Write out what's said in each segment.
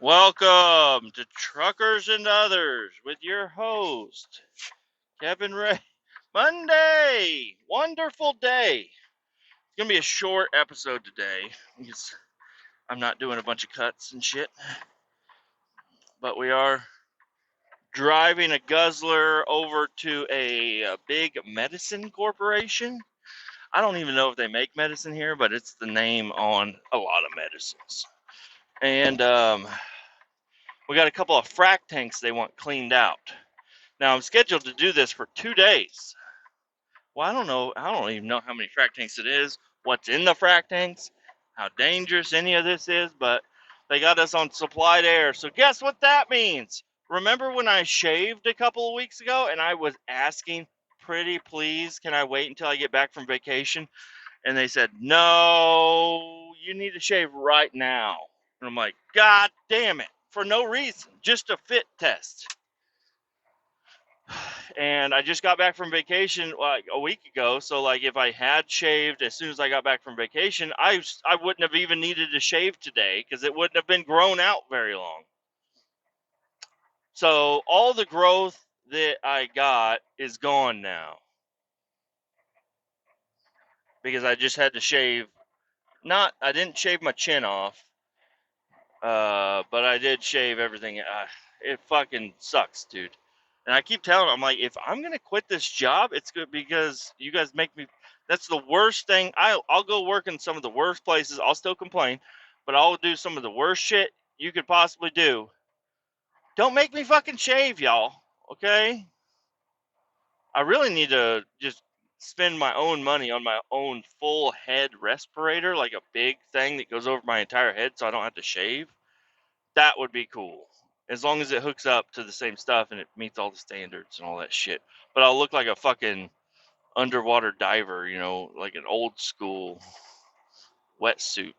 Welcome to Truckers and Others with your host, Kevin Ray. Monday! Wonderful day. It's going to be a short episode today because I'm not doing a bunch of cuts and shit. But we are driving a guzzler over to a big medicine corporation. I don't even know if they make medicine here, but it's the name on a lot of medicines. And we got a couple of frac tanks they want cleaned out. Now I'm scheduled to do this for 2 days. Well, I don't know. I don't even know how many frac tanks it is, what's in the frac tanks, how dangerous any of this is, but they got us on supplied air. So guess what that means? Remember when I shaved a couple of weeks ago and I was asking, pretty please, can I wait until I get back from vacation? And they said, no, you need to shave right now. And I'm like, God damn it, for no reason, just a fit test. And I just got back from vacation like a week ago, so like if I had shaved as soon as I got back from vacation, I wouldn't have even needed to shave today because it wouldn't have been grown out very long. So all the growth that I got is gone now because I just had to shave. I didn't shave my chin off, but I did shave everything. It fucking sucks, dude. And I keep telling them, I'm like, if I'm gonna quit this job, it's good because you guys make me. That's the worst thing. I'll go work in some of the worst places. I'll still complain, but I'll do some of the worst shit you could possibly do. Don't make me fucking shave, y'all. Okay? I really need to just spend my own money on my own full head respirator, like a big thing that goes over my entire head, so I don't have to shave. That would be cool. As long as it hooks up to the same stuff and it meets all the standards and all that shit. But I'll look like a fucking underwater diver, like an old school wetsuit,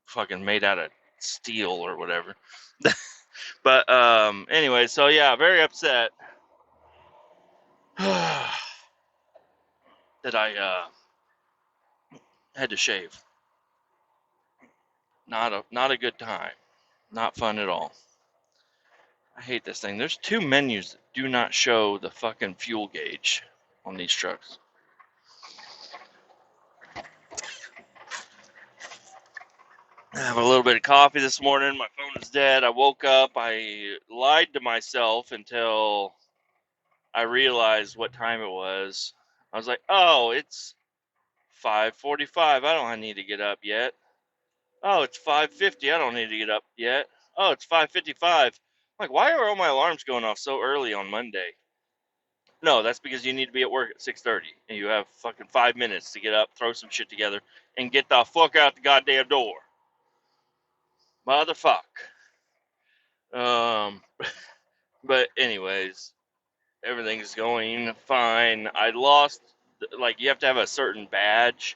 fucking made out of steel or whatever. But anyway, so yeah, very upset that I had to shave. Not a good time. Not fun at all. I hate this thing. There's two menus that do not show the fucking fuel gauge on these trucks. I have a little bit of coffee this morning. My phone is dead. I woke up. I lied to myself until I realized what time it was. I was like, "Oh, it's 5:45. I don't need to get up yet. Oh, it's 5:50. I don't need to get up yet. Oh, it's 5:55." I'm like, why are all my alarms going off so early on Monday? No, that's because you need to be at work at 6:30, and you have fucking 5 minutes to get up, throw some shit together, and get the fuck out the goddamn door, motherfuck. Um, but anyways, everything's going fine. I lost, like, you have to have a certain badge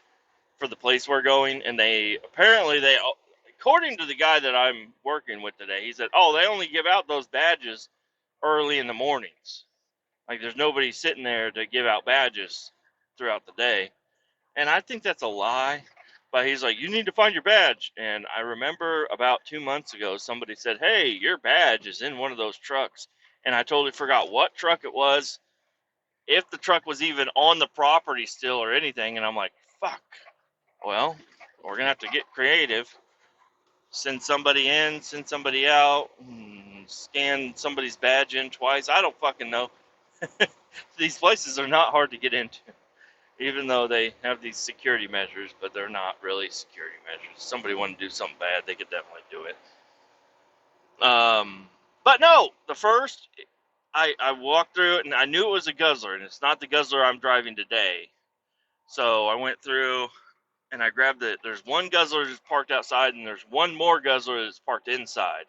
for the place we're going, and apparently, according to the guy that I'm working with today, he said, oh, they only give out those badges early in the mornings. Like, there's nobody sitting there to give out badges throughout the day. And I think that's a lie. But he's like, you need to find your badge. And I remember about 2 months ago, somebody said, hey, your badge is in one of those trucks. And I totally forgot what truck it was, if the truck was even on the property still or anything. And I'm like, fuck. Well, we're going to have to get creative. Send somebody in, send somebody out, scan somebody's badge in twice. I don't fucking know. These places are not hard to get into, even though they have these security measures, but they're not really security measures. If somebody wanted to do something bad, they could definitely do it. But no, I walked through it and I knew it was a guzzler, and it's not the guzzler I'm driving today. So I went through and I grabbed there's one guzzler that's parked outside, and there's one more guzzler that's parked inside.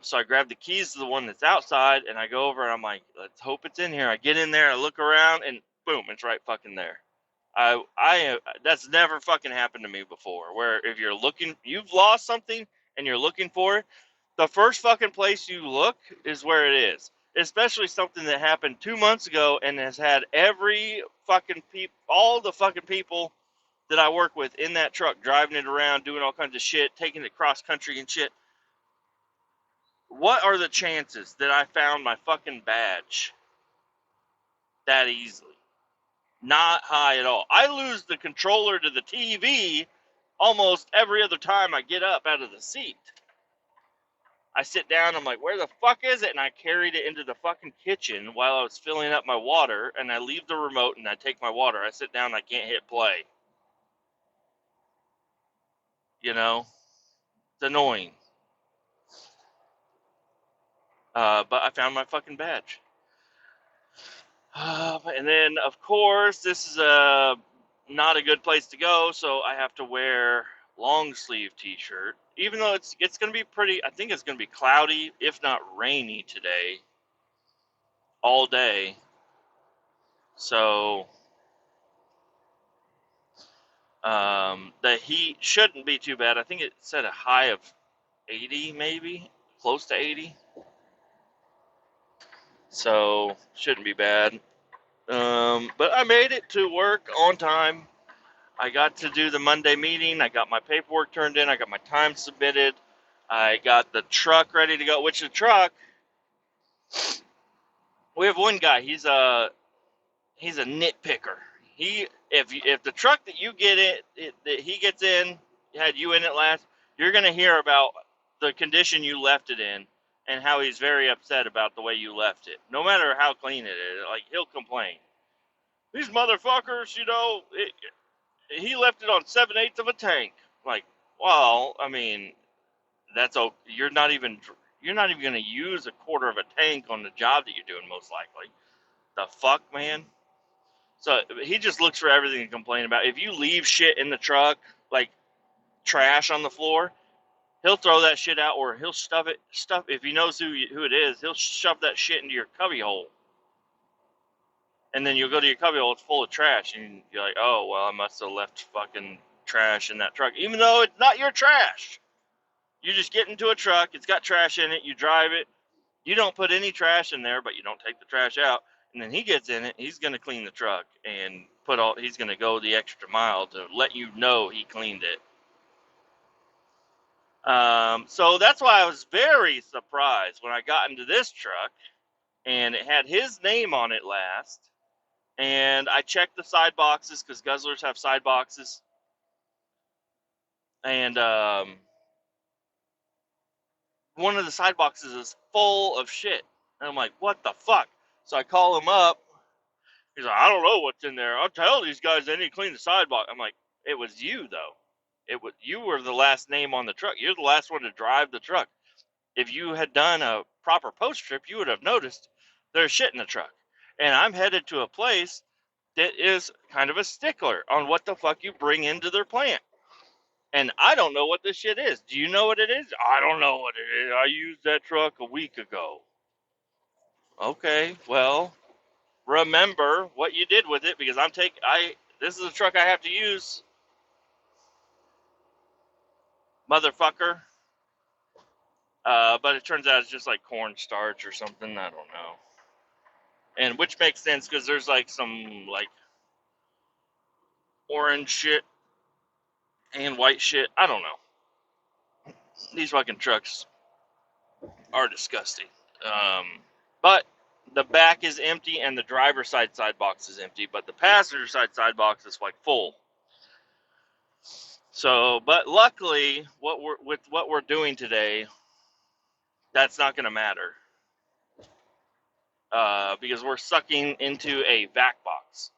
So I grabbed the keys to the one that's outside, and I go over and I'm like, let's hope it's in here. I get in there, I look around, and boom, it's right fucking there. That's never fucking happened to me before. Where if you've lost something and you're looking for it, the first fucking place you look is where it is. Especially something that happened 2 months ago and has had all the fucking people that I work with in that truck driving it around, doing all kinds of shit, taking it cross country and shit. What are the chances that I found my fucking badge that easily? Not high at all. I lose the controller to the TV almost every other time I get up out of the seat. I sit down, I'm like, where the fuck is it? And I carried it into the fucking kitchen while I was filling up my water, and I leave the remote and I take my water. I sit down, I can't hit play. You know? It's annoying. But I found my fucking badge. And then, of course, this is not a good place to go, so I have to wear long sleeve t-shirt. Even though it's going to be pretty, I think it's going to be cloudy, if not rainy today, all day. So the heat shouldn't be too bad. I think it said a high of 80, maybe close to 80. So shouldn't be bad. But I made it to work on time. I got to do the Monday meeting. I got my paperwork turned in. I got my time submitted. I got the truck ready to go. Which the truck, we have one guy. He's a nitpicker. If the truck that you get that he gets in had you in it last, you're gonna hear about the condition you left it in and how he's very upset about the way you left it. No matter how clean it is, like he'll complain. These motherfuckers, he left it on 7/8 of a tank. Like, well, I mean, that's okay. You're not even going to use a quarter of a tank on the job that you're doing, most likely. The fuck, man. So he just looks for everything to complain about. If you leave shit in the truck, like trash on the floor, he'll throw that shit out, or he'll stuff. If he knows who it is, he'll shove that shit into your cubby hole. And then you'll go to your cubby hole, it's full of trash, and you're like, oh, well, I must have left fucking trash in that truck, even though it's not your trash. You just get into a truck, it's got trash in it, you drive it, you don't put any trash in there, but you don't take the trash out, and then he gets in it, he's going to clean the truck, and he's going to go the extra mile to let you know he cleaned it. So that's why I was very surprised when I got into this truck, and it had his name on it last. And I checked the side boxes because Guzzlers have side boxes. And one of the side boxes is full of shit. And I'm like, what the fuck? So I call him up. He's like, I don't know what's in there. I'll tell these guys they need to clean the side box. I'm like, it was you, though. You were the last name on the truck. You're the last one to drive the truck. If you had done a proper post trip, you would have noticed there's shit in the truck. And I'm headed to a place that is kind of a stickler on what the fuck you bring into their plant. And I don't know what this shit is. Do you know what it is? I don't know what it is. I used that truck a week ago. Okay, well, remember what you did with it, because this is a truck I have to use, motherfucker. But it turns out it's just like cornstarch or something. I don't know. And which makes sense because there's like some like orange shit and white shit. I don't know. These fucking trucks are disgusting. But the back is empty and the driver's side box is empty, but the passenger side box is like full. So, but luckily, what we're doing today, that's not going to matter because we're sucking into a vac box.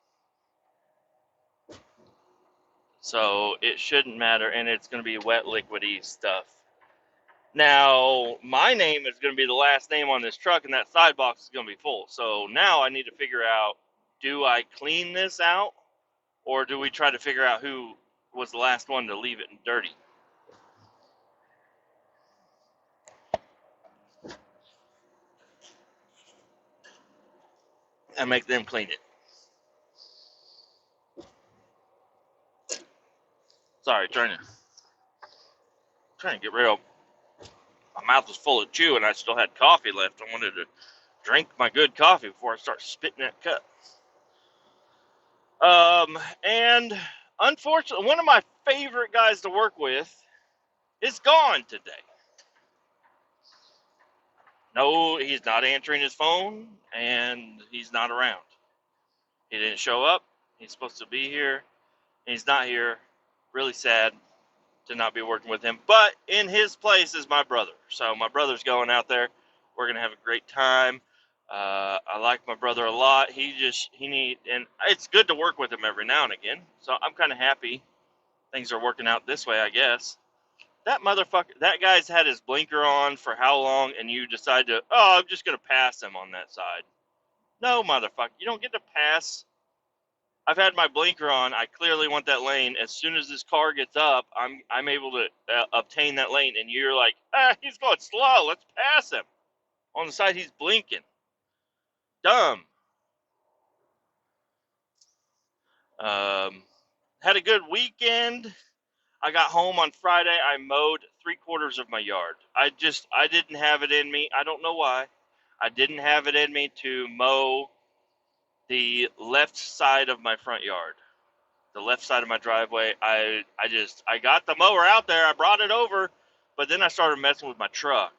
So it shouldn't matter, and it's going to be wet, liquidy stuff. Now, my name is going to be the last name on this truck, and that side box is going to be full. So now I need to figure out, do I clean this out, or do we try to figure out who was the last one to leave it dirty? And make them clean it. Sorry, trying to get rid of. My mouth was full of chew, and I still had coffee left. I wanted to drink my good coffee before I start spitting that cup. And unfortunately, one of my favorite guys to work with is gone today. No, he's not answering his phone, and he's not around. He didn't show up. He's supposed to be here. And he's not here. Really sad to not be working with him. But in his place is my brother. So my brother's going out there. We're gonna have a great time. I like my brother a lot. And it's good to work with him every now and again. So I'm kind of happy things are working out this way, I guess. That motherfucker, that guy's had his blinker on for how long, and you decide to, oh, I'm just gonna pass him on that side. No, motherfucker, you don't get to pass. I've had my blinker on. I clearly want that lane. As soon as this car gets up, I'm able to obtain that lane. And you're like, he's going slow. Let's pass him. On the side, he's blinking. Dumb. Had a good weekend. I got home on Friday. I mowed 3/4 of my yard. I didn't have it in me. I don't know why. I didn't have it in me to mow the left side of my front yard. The left side of my driveway. I got the mower out there. I brought it over, but then I started messing with my truck,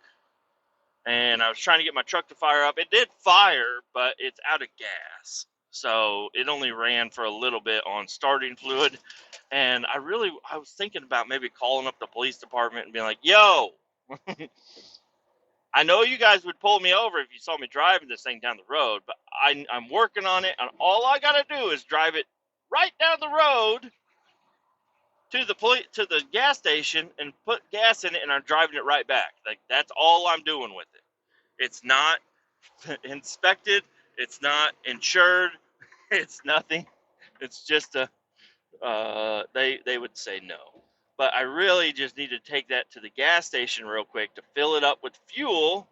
and I was trying to get my truck to fire up. It did fire, but it's out of gas, so it only ran for a little bit on starting fluid. And I was thinking about maybe calling up the police department and being like, "Yo, I know you guys would pull me over if you saw me driving this thing down the road, but I'm working on it, and all I gotta do is drive it right down the road to the gas station and put gas in it, and I'm driving it right back. Like, that's all I'm doing with it. It's not inspected. It's not insured. It's nothing. It's just a they would say no. But I really just need to take that to the gas station real quick to fill it up with fuel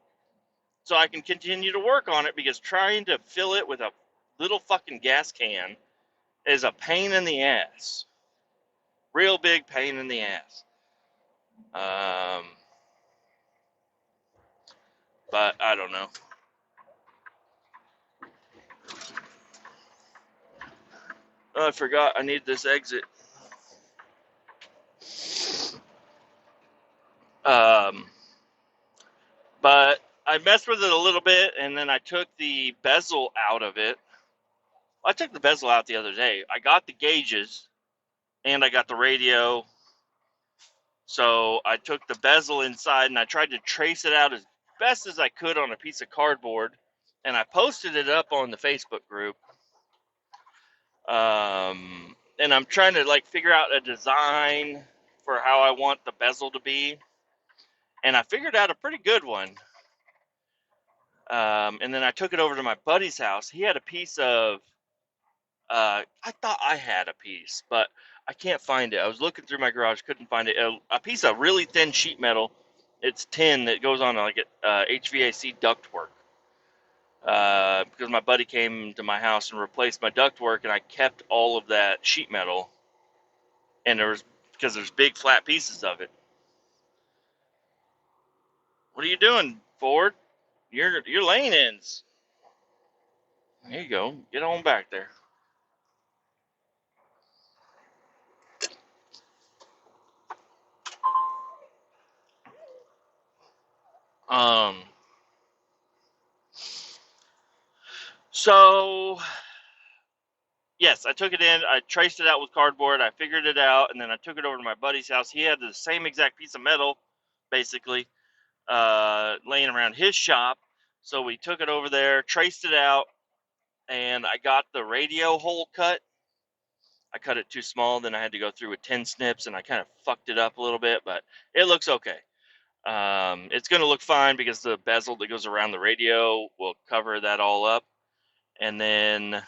so I can continue to work on it, because trying to fill it with a little fucking gas can is a pain in the ass. Real big pain in the ass. Um, but I don't know. Oh, I forgot I need this exit. Um, but I messed with it a little bit, and then I took the bezel out of it. I took the bezel out the other day. I got the gauges, and I got the radio. So I took the bezel inside, and I tried to trace it out as best as I could on a piece of cardboard, and I posted it up on the Facebook group. And I'm trying to figure out a design for how I want the bezel to be, and I figured out a pretty good one. And then I took it over to my buddy's house. He had a piece of, I thought I had a piece, but I can't find it. I was looking through my garage, couldn't find it. A piece of really thin sheet metal. It's tin that goes on HVAC ductwork. Because my buddy came to my house and replaced my ductwork, and I kept all of that sheet metal. And because there's big flat pieces of it. What are you doing, Ford? Your lane ends. There you go. Get on back there. Um. So yes, I took it in. I traced it out with cardboard. I figured it out, and then I took it over to my buddy's house. He had the same exact piece of metal, basically, laying around his shop. So we took it over there, traced it out, and I got the radio hole cut. I cut it too small, then I had to go through with 10 snips, and I kind of fucked it up a little bit, but it looks okay. It's going to look fine because the bezel that goes around the radio will cover that all up. And then,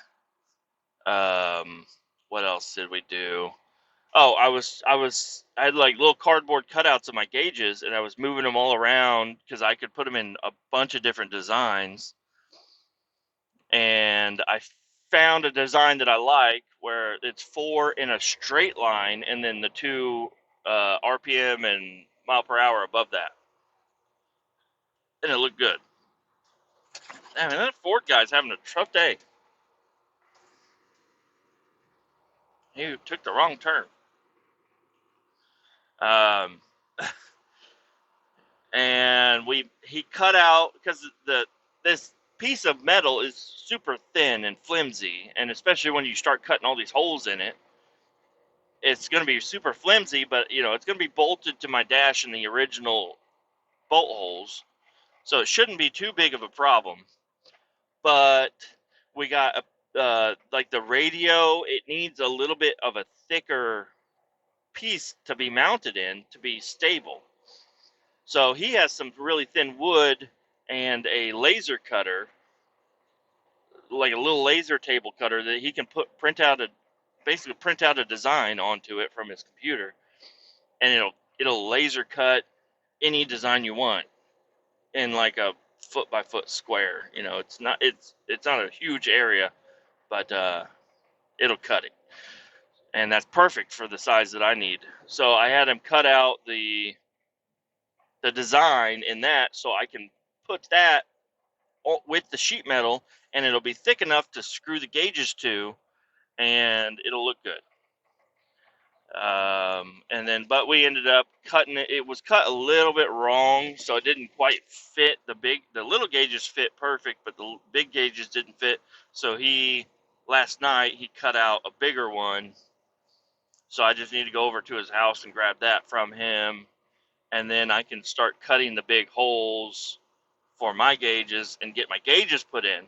what else did we do? Oh, I had little cardboard cutouts of my gauges, and I was moving them all around because I could put them in a bunch of different designs. And I found a design that I like where it's 4 in a straight line, and then the 2 RPM and mile per hour above that, and it looked good. I mean, that Ford guy's having a tough day. He took the wrong turn. And and he cut out, because this piece of metal is super thin and flimsy, and especially when you start cutting all these holes in it, it's going to be super flimsy. But it's going to be bolted to my dash in the original bolt holes, so it shouldn't be too big of a problem. But we got like the radio, it needs a little bit of a thicker piece to be mounted in to be stable. So he has some really thin wood and a laser cutter, like a little laser table cutter that he can print out a design onto it from his computer, and it'll laser cut any design you want in like a foot by foot square. It's not a huge area, but it'll cut it, and that's perfect for the size that I need. So I had him cut out the design in that, so I can put that with the sheet metal, and it'll be thick enough to screw the gauges to, and it'll look good. But we ended up cutting it. It was cut a little bit wrong, so it didn't quite fit. The little gauges fit perfect, but the big gauges didn't fit. So last night he cut out a bigger one. So I just need to go over to his house and grab that from him, and then I can start cutting the big holes for my gauges and get my gauges put in.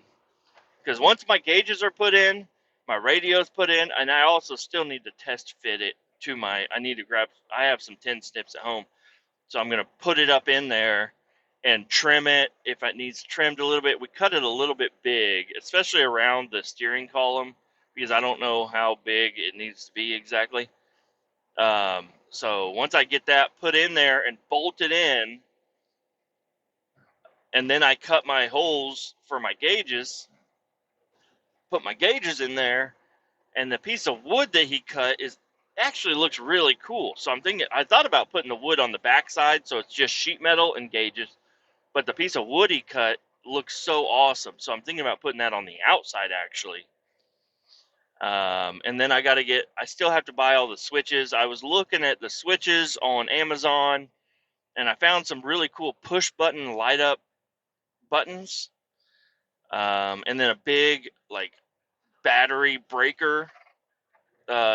Because once my gauges are put in, my radio's put in, and I also still need to test fit it to I have some 10 snips at home, so I'm going to put it up in there and trim it if it needs trimmed a little bit. We cut it a little bit big, especially around the steering column, because I don't know how big it needs to be exactly. So once I get that put in there and bolted in, and then I cut my holes for my gauges, put my gauges in there, and the piece of wood that he cut actually looks really cool. So I thought about putting the wood on the backside, so it's just sheet metal and gauges, but the piece of wood he cut looks so awesome. So I'm thinking about putting that on the outside, actually. And then I still have to buy all the switches. I was looking at the switches on Amazon, and I found some really cool push button light up buttons. And then a big like battery breaker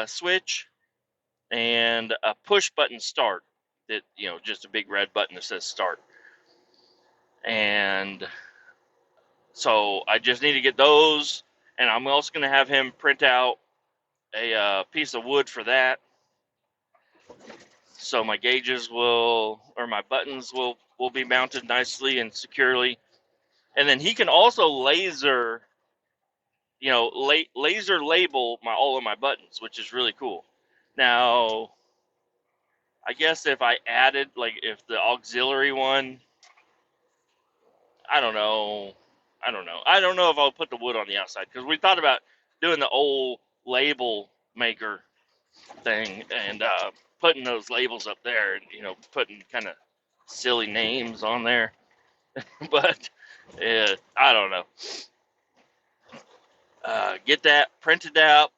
switch, and a push button start that, just a big red button that says start. And so I just need to get those, and I'm also going to have him print out a piece of wood for that, so my my buttons will be mounted nicely and securely. And then he can also laser label all of my buttons, which is really cool. Now, I guess if I added, like, if the auxiliary one, I don't know. I don't know if I'll put the wood on the outside, because we thought about doing the old label maker thing and putting those labels up there, and putting kind of silly names on there. But I don't know. Get that printed out,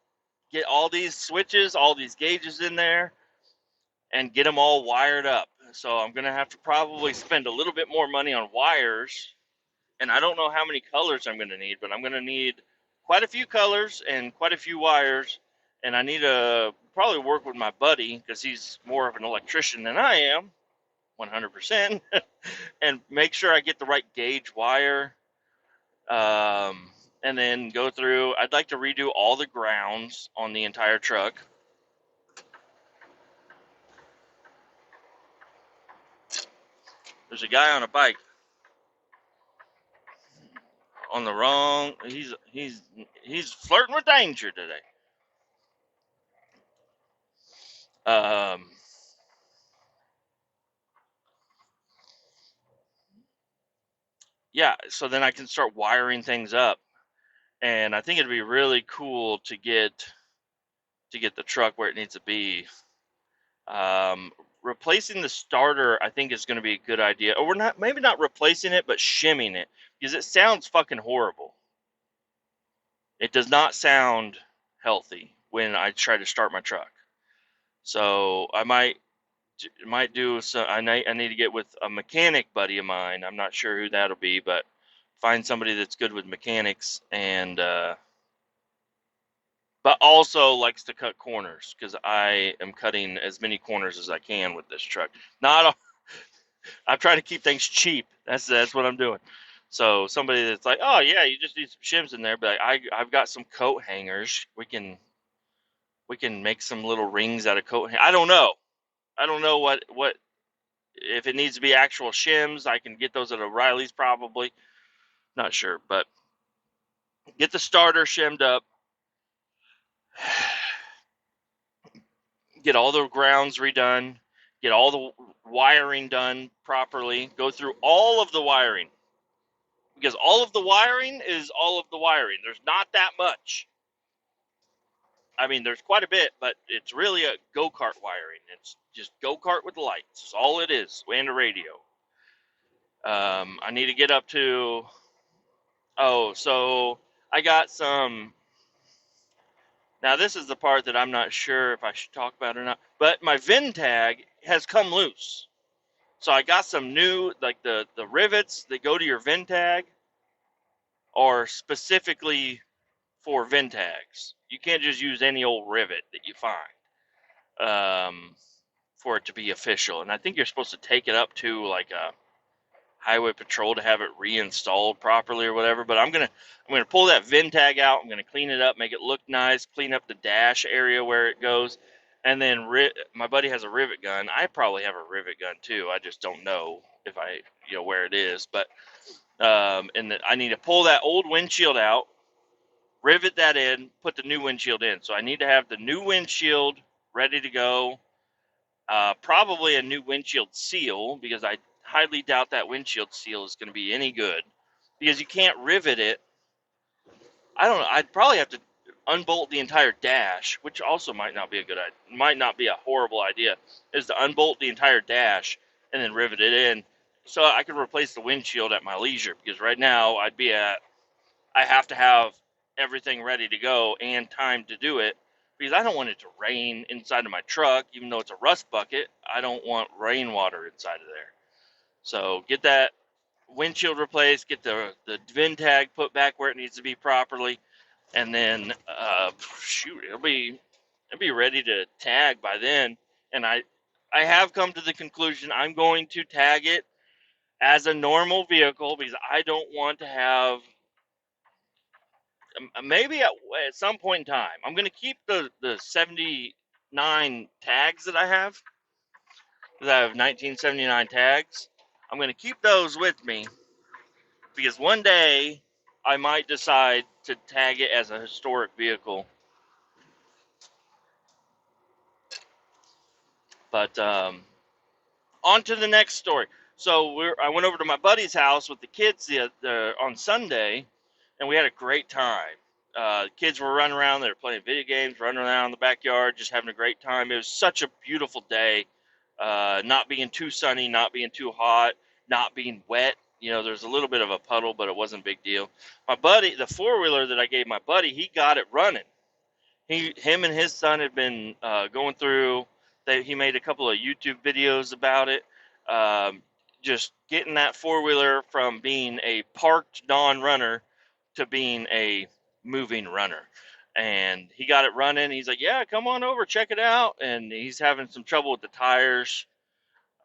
get all these switches, all these gauges in there, and get them all wired up. So I'm going to have to probably spend a little bit more money on wires, and I don't know how many colors I'm going to need, but I'm going to need quite a few colors and quite a few wires, and I need to probably work with my buddy, because he's more of an electrician than I am, 100%, and make sure I get the right gauge wire, and then go through. I'd like to redo all the grounds on the entire truck. There's a guy on a bike on the wrong. He's flirting with danger today. Yeah, so then I can start wiring things up, and I think it'd be really cool to get the truck where it needs to be. Replacing the starter, I think, is going to be a good idea. Or maybe not replacing it, but shimming it, because it sounds fucking horrible. It does not sound healthy when I try to start my truck. So I might might do some. I need to get with a mechanic buddy of mine. I'm not sure who that'll be, but find somebody that's good with mechanics and but also likes to cut corners because I am cutting as many corners as I can with this truck. Not I'm trying to keep things cheap. That's what I'm doing. So somebody that's like, oh yeah, you just need some shims in there, but I've got some coat hangers. We can make some little rings out of coat. I don't know. I don't know what if it needs to be actual shims. I can get those at O'Reilly's probably. Not sure, but get the starter shimmed up. Get all the grounds redone. Get all the wiring done properly. Go through all of the wiring because all of the wiring is all of the wiring. There's not that much. I mean, there's quite a bit, but it's really a go-kart wiring. It's just go-kart with lights. That's all it is, and a radio. I need to get up to. Oh, so I got some. Now this is the part that I'm not sure if I should talk about or not. But my VIN tag has come loose. So I got some new, like the rivets that go to your VIN tag are specifically for VIN tags. You can't just use any old rivet that you find for it to be official. And I think you're supposed to take it up to like a highway patrol to have it reinstalled properly or whatever. But I'm gonna pull that VIN tag out. I'm gonna clean it up, make it look nice, clean up the dash area where it goes, and then my buddy has a rivet gun. I probably have a rivet gun too. I just don't know if I where it is. But and I need to pull that old windshield out, rivet that in, put the new windshield in. So I need to have the new windshield ready to go. Probably a new windshield seal because I highly doubt that windshield seal is going to be any good because you can't rivet it. I don't know. I'd probably have to unbolt the entire dash, which also might not be a good idea. Might not be a horrible idea. Is to unbolt the entire dash and then rivet it in, so I could replace the windshield at my leisure. Because right now I have to have everything ready to go and time to do it because I don't want it to rain inside of my truck, even though it's a rust bucket. I don't want rainwater inside of there. So get that windshield replaced, get the VIN tag put back where it needs to be properly, and then shoot, it'll be ready to tag by then. And I have come to the conclusion I'm going to tag it as a normal vehicle because I don't want to have maybe at some point in time, I'm going to keep the 79 tags that I have. Because I have 1979 tags. I'm going to keep those with me because one day I might decide to tag it as a historic vehicle. But on to the next story. So I went over to my buddy's house with the kids on Sunday, and we had a great time. Kids were running around. They were playing video games, running around in the backyard, just having a great time. It was such a beautiful day, not being too sunny, not being too hot, not being wet. There's a little bit of a puddle, but it wasn't a big deal. My buddy, the four-wheeler that I gave my buddy, he got it running. Him and his son had been going through. He made a couple of YouTube videos about it. Um, just getting that four-wheeler from being a parked non-runner to being a moving runner. And he got it running. He's like, yeah, come on over, check it out. And he's having some trouble with the tires.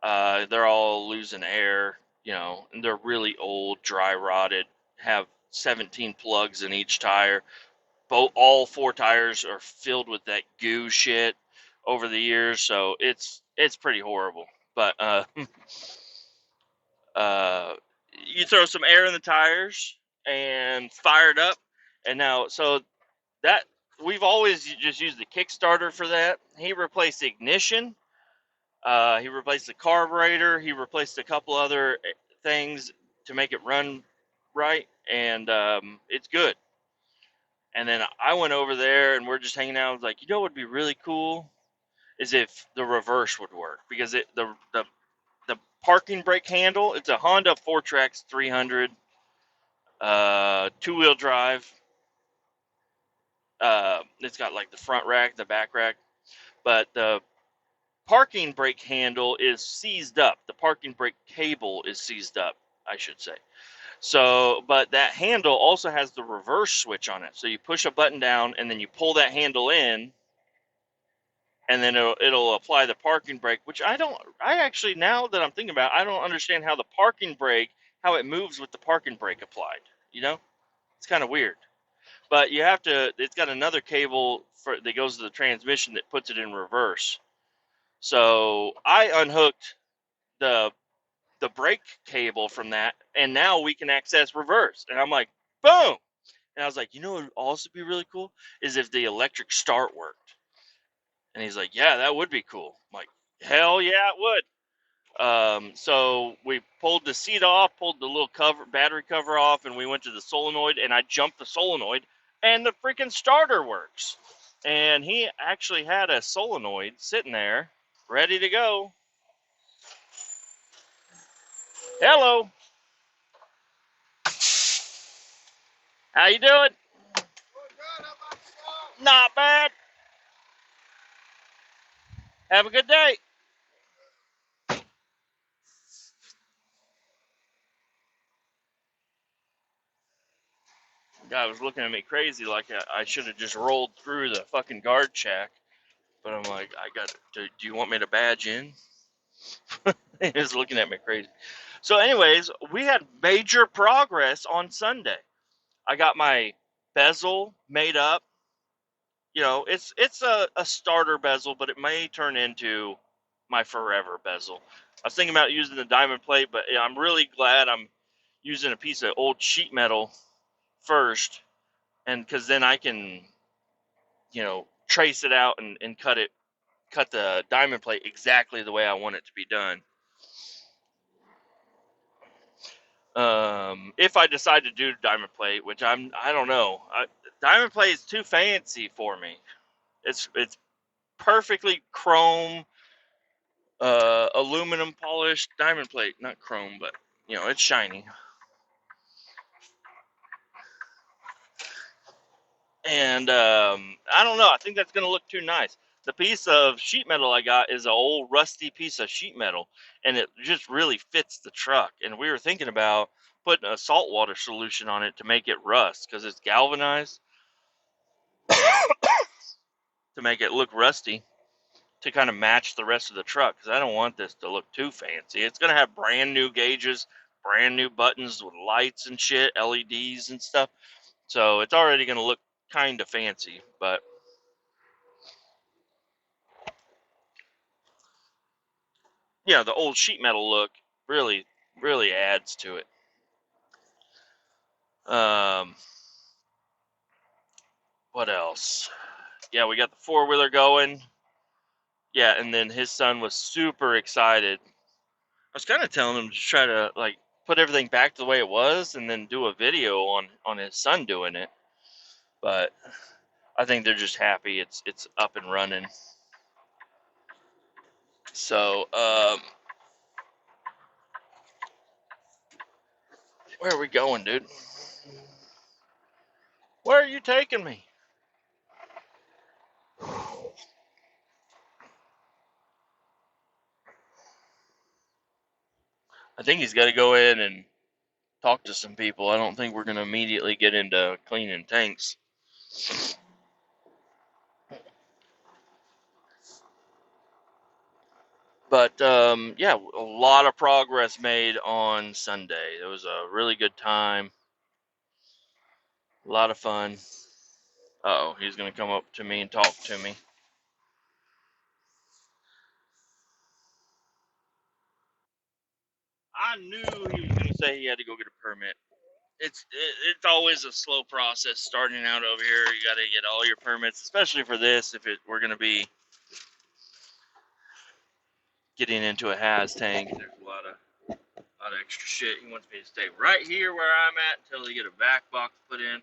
They're all losing air, and they're really old, dry rotted, have 17 plugs in each tire. All four tires are filled with that goo shit over the years, so it's pretty horrible. But uh, you throw some air in the tires and fire it up, and now so that we've always just used the Kickstarter for that. He replaced the ignition, he replaced the carburetor, he replaced a couple other things to make it run right, and it's good. And then I went over there and we're just hanging out. I was like, what would be really cool is if the reverse would work because the parking brake handle, it's a Honda 4Trax 300, 2-wheel drive. It's got like the front rack, the back rack, but the parking brake handle is seized up. The parking brake cable is seized up, I should say. So, but that handle also has the reverse switch on it. So you push a button down and then you pull that handle in, and then it'll apply the parking brake, which I actually, now that I'm thinking about it, I don't understand how the parking brake, how it moves with the parking brake applied. You know, it's kind of weird. But you have to, it's got another cable that goes to the transmission that puts it in reverse. So I unhooked the brake cable from that, and now we can access reverse. And I'm like, boom. And I was like, what would also be really cool is if the electric start worked. And he's like, yeah, that would be cool. I'm like, hell yeah, it would. So we pulled the seat off, pulled the little battery cover off, and we went to the solenoid, and I jumped the solenoid, and the freaking starter works. And he actually had a solenoid sitting there, ready to go. Hello. How you doing? Not bad. Have a good day. Guy was looking at me crazy like I should have just rolled through the fucking guard shack. But I'm like, do you want me to badge in? He was looking at me crazy. So anyways, we had major progress on Sunday. I got my bezel made up. It's a starter bezel, but it may turn into my forever bezel. I was thinking about using the diamond plate, but I'm really glad I'm using a piece of old sheet metal first, and because then I can, trace it out and cut the diamond plate exactly the way I want it to be done. If I decide to do diamond plate, which I don't know. Diamond plate is too fancy for me. It's perfectly chrome, aluminum polished diamond plate, not chrome, but it's shiny. And I don't know. I think that's gonna look too nice. The piece of sheet metal I got is an old rusty piece of sheet metal, and it just really fits the truck. And we were thinking about putting a saltwater solution on it to make it rust because it's galvanized to make it look rusty to kind of match the rest of the truck because I don't want this to look too fancy. It's gonna have brand new gauges, brand new buttons with lights and shit, LEDs and stuff. So it's already gonna look kind of fancy, but the old sheet metal look really, really adds to it. What else? Yeah, we got the four-wheeler going. Yeah, and then his son was super excited. I was kind of telling him to try to put everything back to the way it was, and then do a video on his son doing it. But I think they're just happy it's up and running. So, where are we going, dude? Where are you taking me? I think he's got to go in and talk to some people. I don't think we're going to immediately get into cleaning tanks. But yeah, a lot of progress made on Sunday. It was a really good time. A lot of fun. Uh-oh, he's going to come up to me and talk to me. I knew he was going to say he had to go get a permit. It's always a slow process starting out over here. You got to get all your permits, especially for this. If we're going to be getting into a has tank, there's a lot of extra shit. He wants me to stay right here where I'm at until they get a back box put in.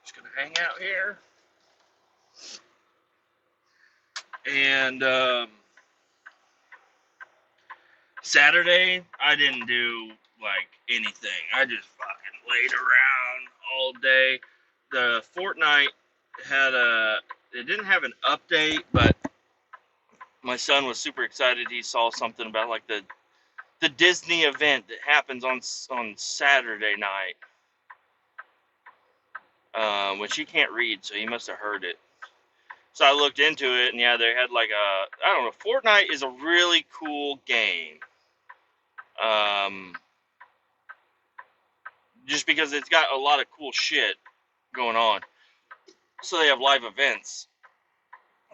Just gonna hang out here. And Saturday, I didn't do anything. I just fucking laid around all day. the Fortnite it didn't have an update, but my son was super excited. He saw something about like the Disney event that happens on Saturday night, which he can't read, so he must have heard it. So I looked into it, and yeah, they had like I don't know. Fortnite is a really cool game, just because it's got a lot of cool shit going on. So they have live events.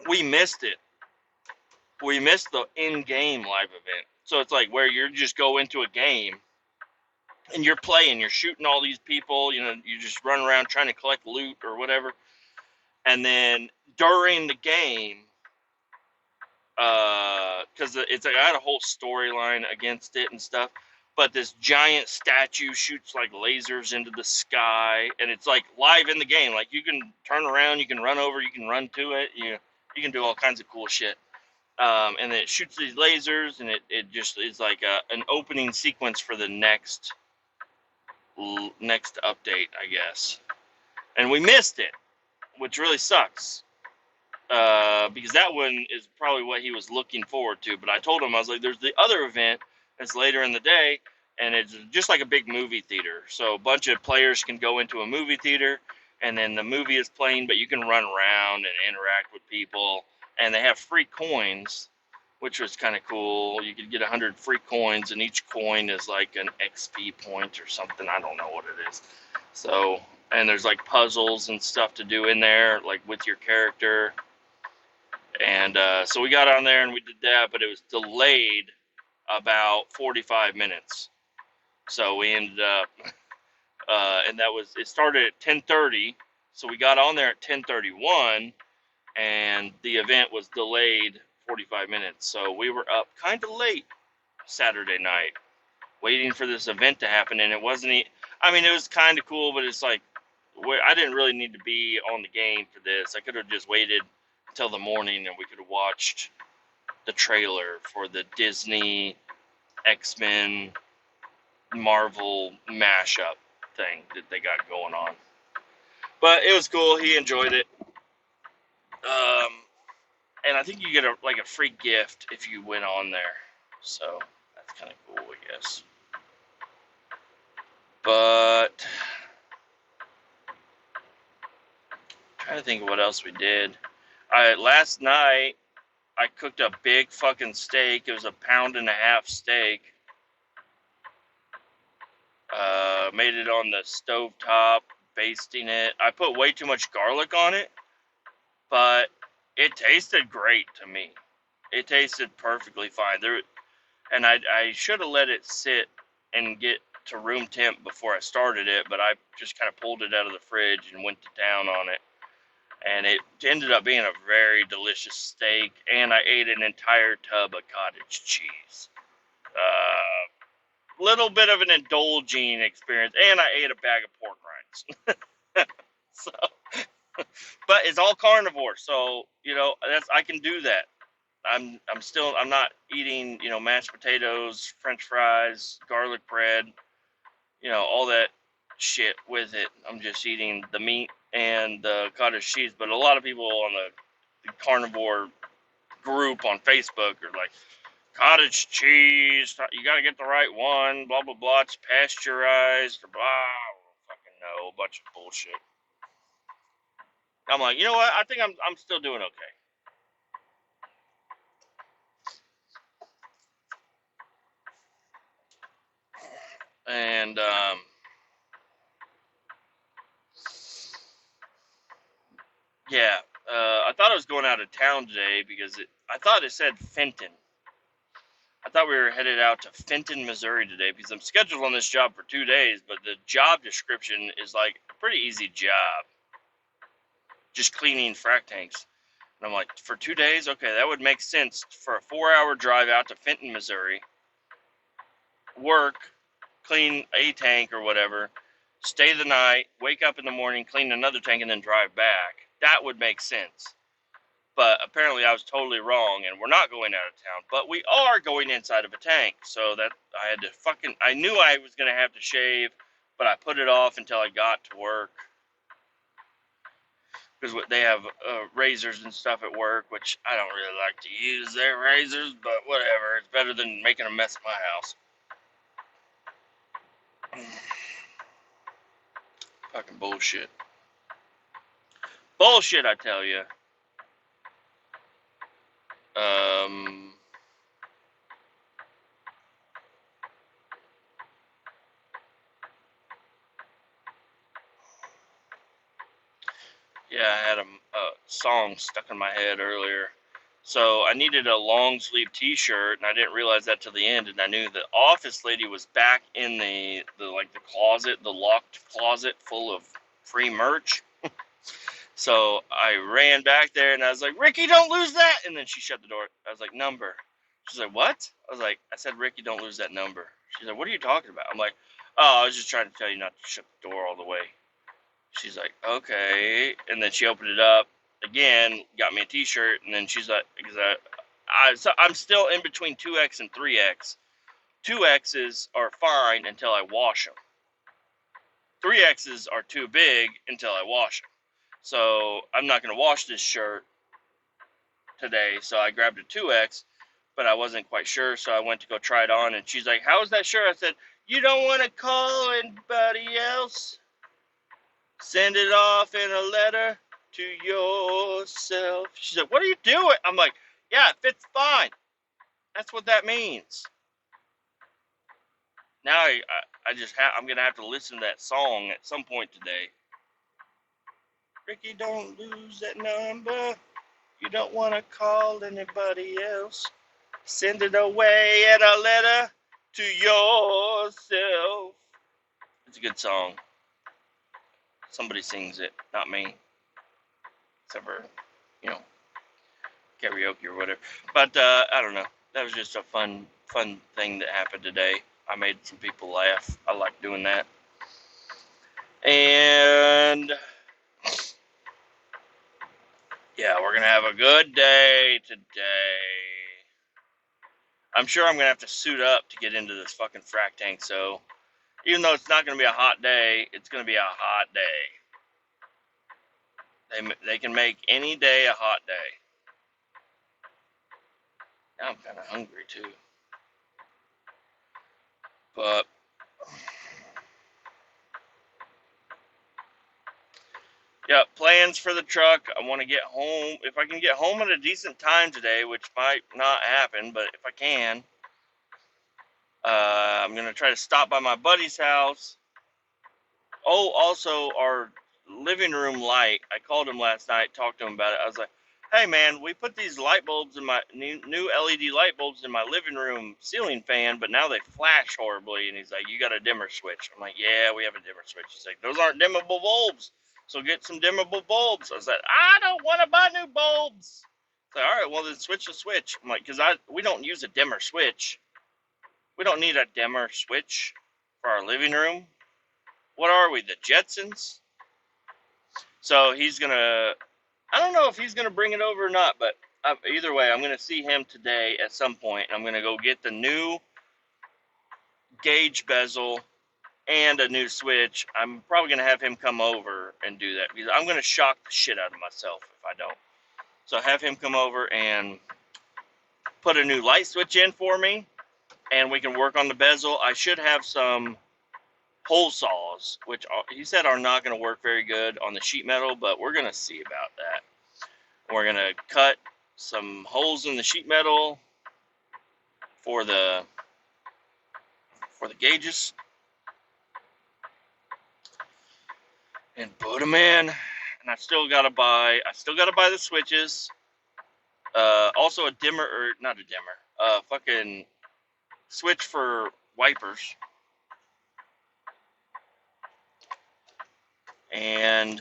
We missed it. We missed the in-game live event. So it's like where you just go into a game and you're playing, you're shooting all these people, you just run around trying to collect loot or whatever. And then during the game, because it's like I had a whole storyline against it and stuff, but this giant statue shoots like lasers into the sky, and it's like live in the game. Like you can turn around, you can run over, you can run to it, you can do all kinds of cool shit. And then it shoots these lasers, and it just is like an opening sequence for the next update, I guess. And we missed it, which really sucks. Because that one is probably what he was looking forward to. But I told him, I was like, there's the other event that's later in the day, and it's just like a big movie theater. So a bunch of players can go into a movie theater, and then the movie is playing, but you can run around and interact with people. And they have free coins, which was kind of cool. You could get 100 free coins, and each coin is like an XP point or something. I don't know what it is. So, and there's like puzzles and stuff to do in there, like with your character. And so we got on there and we did that, but it was delayed about 45 minutes. So we ended up, and it started at 10:30. So we got on there at 10:31, and the event was delayed 45 minutes. So we were up kind of late Saturday night, waiting for this event to happen. And it wasn't, I mean, it was kind of cool, but it's like, I didn't really need to be on the game for this. I could have just waited until the morning and we could have watched the trailer for the Disney X-Men Marvel mashup thing that they got going on. But it was cool. He enjoyed it. And I think you get a free gift if you went on there. So that's kind of cool, I guess. But I'm trying to think of what else we did. Last night I cooked a big fucking steak. It was a 1.5 pound steak. Made it on the stove top, basting it. I put way too much garlic on it, but it tasted great to me. It tasted perfectly fine. And I should have let it sit and get to room temp before I started it, but I just kind of pulled it out of the fridge and went to town on it. And it ended up being a very delicious steak, and I ate an entire tub of cottage cheese. Little bit of an indulging experience, and I ate a bag of pork rinds. So, but it's all carnivore, so I can do that. I'm not eating mashed potatoes, French fries, garlic bread, all that shit with it. I'm just eating the meat and the cottage cheese. But a lot of people on the carnivore group on Facebook are like, cottage cheese, you gotta get the right one, blah blah blah, it's pasteurized, blah, I don't fucking know, a bunch of bullshit. I'm like, you know what, I think I'm still doing okay. And yeah, I thought I was going out of town today because I thought it said Fenton. I thought we were headed out to Fenton, Missouri today because I'm scheduled on this job for 2 days, but the job description is like a pretty easy job. Just cleaning frac tanks. And I'm like, for 2 days? Okay, that would make sense for a 4-hour drive out to Fenton, Missouri. Work, clean a tank or whatever, stay the night, wake up in the morning, clean another tank, and then drive back. That would make sense. But apparently I was totally wrong, and we're not going out of town. But we are going inside of a tank, so that I knew I was going to have to shave, but I put it off until I got to work. because they have razors and stuff at work, which I don't really like to use their razors, but whatever. It's better than making a mess in my house. Fucking bullshit. Bullshit, I tell you. Yeah, I had a song stuck in my head earlier. So I needed a long sleeve T-shirt, and I didn't realize that till the end. And I knew the office lady was back in the closet, the locked closet full of free merch. So I ran back there, and I was like, "Ricky, don't lose that!" And then she shut the door. I was like, "Number." She's like, "What?" I was like, "I said, Ricky, don't lose that number." She's like, "What are you talking about?" I'm like, "Oh, I was just trying to tell you not to shut the door all the way." She's like, "Okay." And then she opened it up again, got me a T-shirt, and then she's like, so I'm still in between 2X and 3X. 2Xs are fine until I wash them. 3Xs are too big until I wash them. So I'm not going to wash this shirt today, so I grabbed a 2X, but I wasn't quite sure, so I went to go try it on, and she's like, "How's that shirt?" I said, "You don't want to call anybody else? Send it off in a letter to yourself." She's like, "What are you doing?" I'm like, "Yeah, it fits fine. That's what that means." Now I just I'm gonna have to listen to that song at some point today. Ricky, don't lose that number. You don't want to call anybody else. Send it away in a letter to yourself. It's a good song. Somebody sings it, not me. Except for, you know, karaoke or whatever. But I don't know. That was just a fun thing that happened today. I made some people laugh. I like doing that. And yeah, we're gonna have a good day today. I'm sure I'm gonna have to suit up to get into this fucking frack tank. So even though it's not gonna be a hot day, it's gonna be a hot day. They can make any day a hot day. Now I'm kind of hungry too. But yeah, plans for the truck. I want to get home. If I can get home at a decent time today, which might not happen, but if I can, I'm going to try to stop by my buddy's house. Oh, also, our living room light. I called him last night, talked to him about it. I was like, "Hey, man, we put these light bulbs in my new LED light bulbs in my living room ceiling fan, but now they flash horribly." And he's like, "You got a dimmer switch?" I'm like, "Yeah, we have a dimmer switch." He's like, "Those aren't dimmable bulbs, so get some dimmable bulbs." I was like, "I don't want to buy new bulbs." He's like, "All right, well, then switch the switch." I'm like, "Because we don't use a dimmer switch. We don't need a dimmer switch for our living room. What are we, the Jetsons?" So he's going to, I don't know if he's going to bring it over or not, but either way, I'm going to see him today at some point. I'm going to go get the new gauge bezel and a new switch. I'm probably going to have him come over and do that because I'm going to shock the shit out of myself if I don't. So have him come over and put a new light switch in for me, and we can work on the bezel. I should have some hole saws, which he said are not going to work very good on the sheet metal, but we're going to see about that. We're going to cut some holes in the sheet metal for the gauges and put them in. And I still got to buy the switches. Also a dimmer, or not a dimmer, fucking switch for wipers. And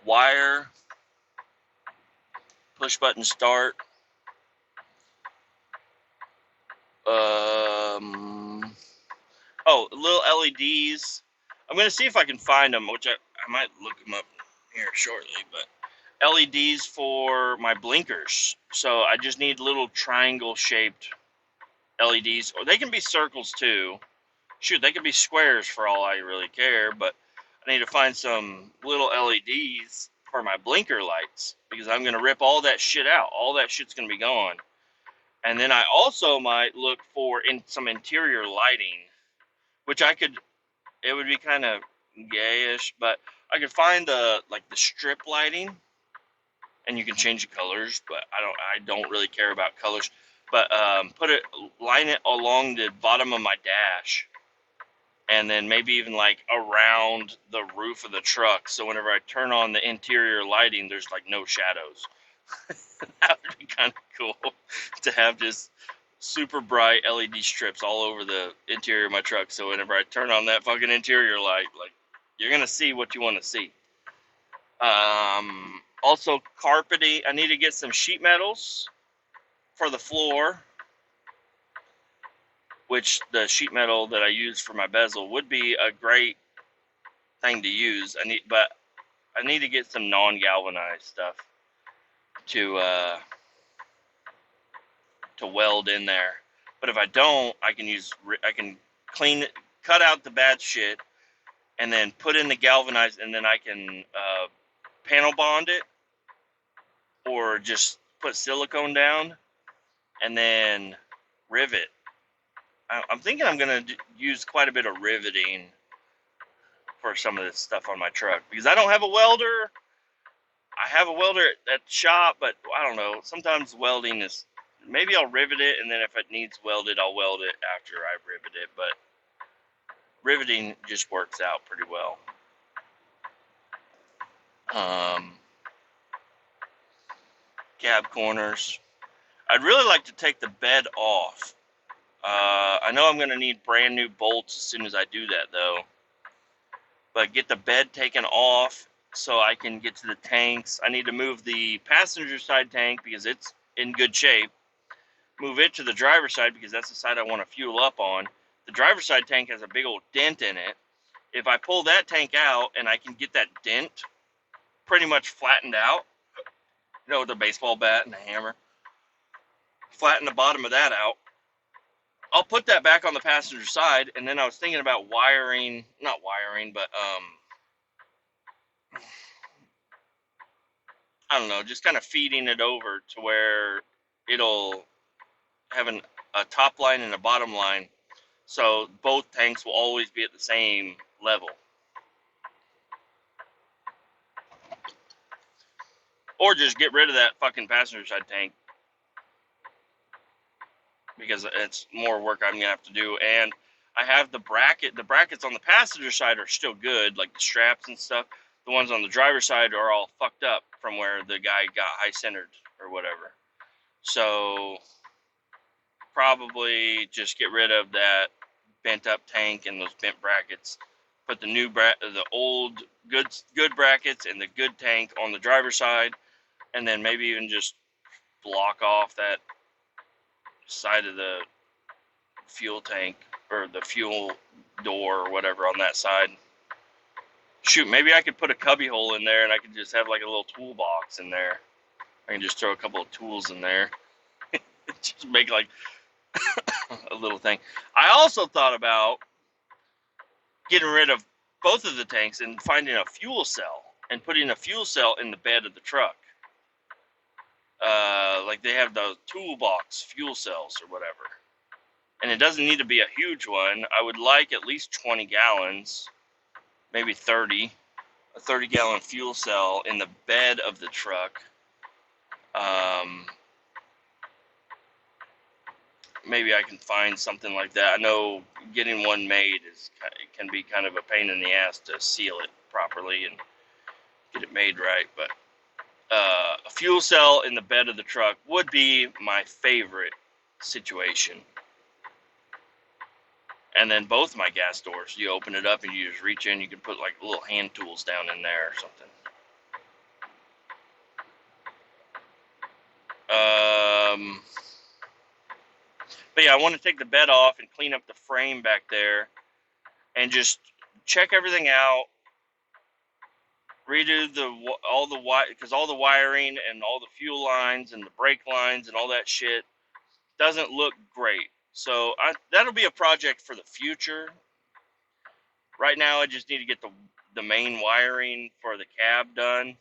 wire, push button start. Little LEDs. I'm going to see if I can find them, which I might look them up here shortly, but LEDs for my blinkers. So I just need little triangle shaped LEDs, or they can be circles too. Shoot, they could be squares for all I really care, but I need to find some little LEDs for my blinker lights, because I'm going to rip all that shit out. All that shit's going to be gone. And then I also might look for some interior lighting, which it would be kind of gayish, but I could find the strip lighting, and you can change the colors, but I don't really care about colors. But line it along the bottom of my dash, and then maybe even like around the roof of the truck, so whenever I turn on the interior lighting, there's like no shadows. That would be kind of cool to have just super bright LED strips all over the interior of my truck, so whenever I turn on that fucking interior light, like, you're gonna see what you want to see. Also carpeting. I need to get some sheet metals for the floor, which the sheet metal that I use for my bezel would be a great thing to use. But I need to get some non-galvanized stuff to weld in there. But if I don't, I can clean it, cut out the bad shit, and then put in the galvanized, and then I can panel bond it, or just put silicone down and then rivet. I'm thinking I'm going to use quite a bit of riveting for some of this stuff on my truck, because I don't have a welder. I have a welder at the shop, but I don't know. Sometimes welding is, maybe I'll rivet it, and then if it needs welded, I'll weld it after I rivet it. But riveting just works out pretty well. Cab corners. I'd really like to take the bed off. I know I'm going to need brand new bolts as soon as I do that, though. But get the bed taken off so I can get to the tanks. I need to move the passenger side tank because it's in good shape. Move it to the driver's side because that's the side I want to fuel up on. The driver's side tank has a big old dent in it. If I pull that tank out and I can get that dent pretty much flattened out, with a baseball bat and a hammer, flatten the bottom of that out, I'll put that back on the passenger side. And then I was thinking about not wiring, but I don't know, just kind of feeding it over to where it'll have a top line and a bottom line, so both tanks will always be at the same level. Or just get rid of that fucking passenger side tank, because it's more work I'm gonna have to do. And I have the brackets on the passenger side are still good, like the straps and stuff. The ones on the driver's side are all fucked up from where the guy got high centered or whatever. So probably just get rid of that bent up tank and those bent brackets. Put the old good brackets and the good tank on the driver's side, and then maybe even just block off that side of the fuel tank or the fuel door or whatever on that side. Shoot, maybe I could put a cubby hole in there and I could just have like a little toolbox in there. I can just throw a couple of tools in there. Just make like a little thing. I also thought about getting rid of both of the tanks and finding a fuel cell and putting a fuel cell in the bed of the truck. Like they have those toolbox fuel cells or whatever. And it doesn't need to be a huge one. I would like at least 20 gallons, maybe 30. A 30-gallon fuel cell in the bed of the truck. Maybe I can find something like that. I know getting one made can be kind of a pain in the ass to seal it properly and get it made right. But a fuel cell in the bed of the truck would be my favorite situation. And then both my gas doors, you open it up and you just reach in. You can put like little hand tools down in there or something. But yeah, I want to take the bed off and clean up the frame back there and just check everything out. Redo all the wiring and all the fuel lines and the brake lines and all that shit doesn't look great. So that'll be a project for the future. Right now, I just need to get the main wiring for the cab done.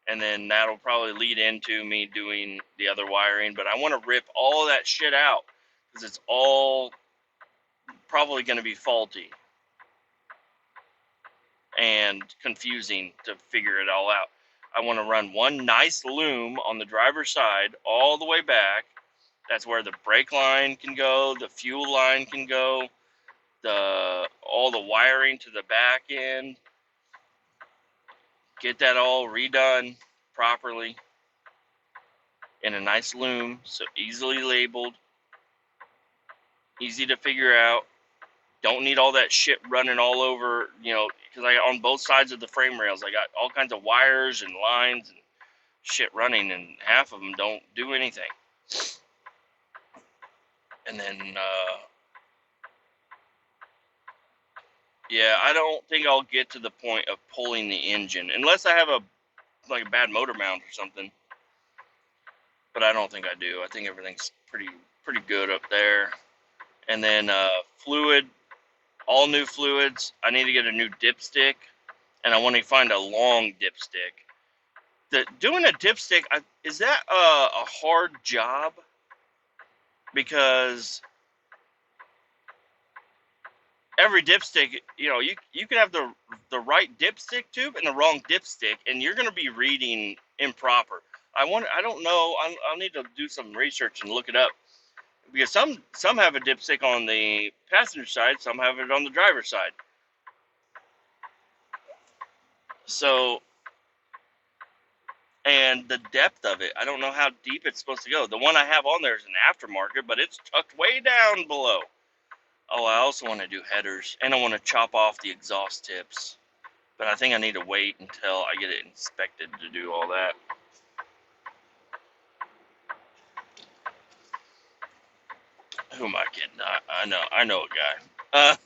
and then that'll probably lead into me doing the other wiring. But I want to rip all that shit out because it's all probably going to be faulty and confusing to figure it all out. I want to run one nice loom on the driver's side all the way back. That's where the brake line can go, the fuel line can go, all the wiring to the back end. Get that all redone properly in a nice loom, so easily labeled, easy to figure out. Don't need all that shit running all over, because I got on both sides of the frame rails, I got all kinds of wires and lines and shit running, and half of them don't do anything. And then, yeah, I don't think I'll get to the point of pulling the engine, unless I have a bad motor mount or something. But I don't think I do. I think everything's pretty good up there. And then fluid, all new fluids. I need to get a new dipstick, and I want to find a long dipstick. Doing a dipstick, is that a hard job? Because every dipstick, you can have the right dipstick tube and the wrong dipstick, and you're going to be reading improper. I don't know. I'll need to do some research and look it up, because some have a dipstick on the passenger side, some have it on the driver's side. So, and the depth of it, I don't know how deep it's supposed to go. The one I have on there is an aftermarket, but it's tucked way down below. Oh, I also want to do headers, and I want to chop off the exhaust tips. But I think I need to wait until I get it inspected to do all that. Who am I kidding? I know a guy.